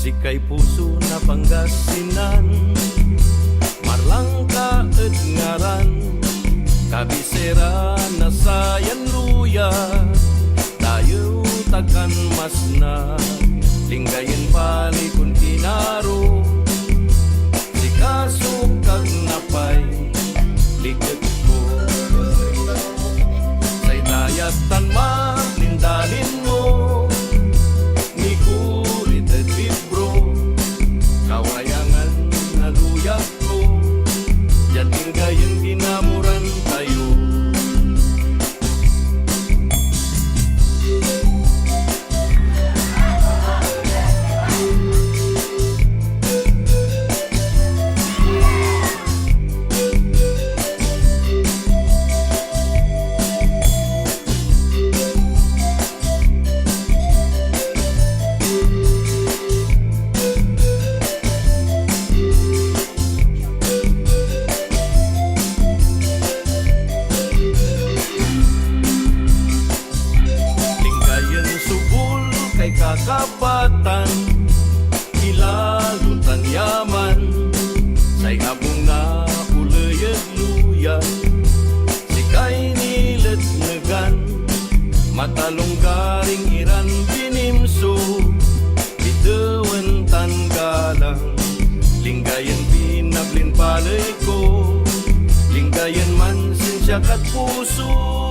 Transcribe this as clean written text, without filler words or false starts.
Sikay puso na Pangasinan, marlang kaed ngaran, kabisera na sayan luya, tayo takan mas na, linggayin pali kun kinaro, sikasukag napay, liket ko. Say dayatan maglindalin mo, gayon ginamuran tayo. Kakapatan, ilalutan yaman, say abong na ulayag luya, sikay nilet negan, matalong garing iran binimso, bituan tan galang, linggayan pinablin palay ko, linggayan man sinsyak at puso.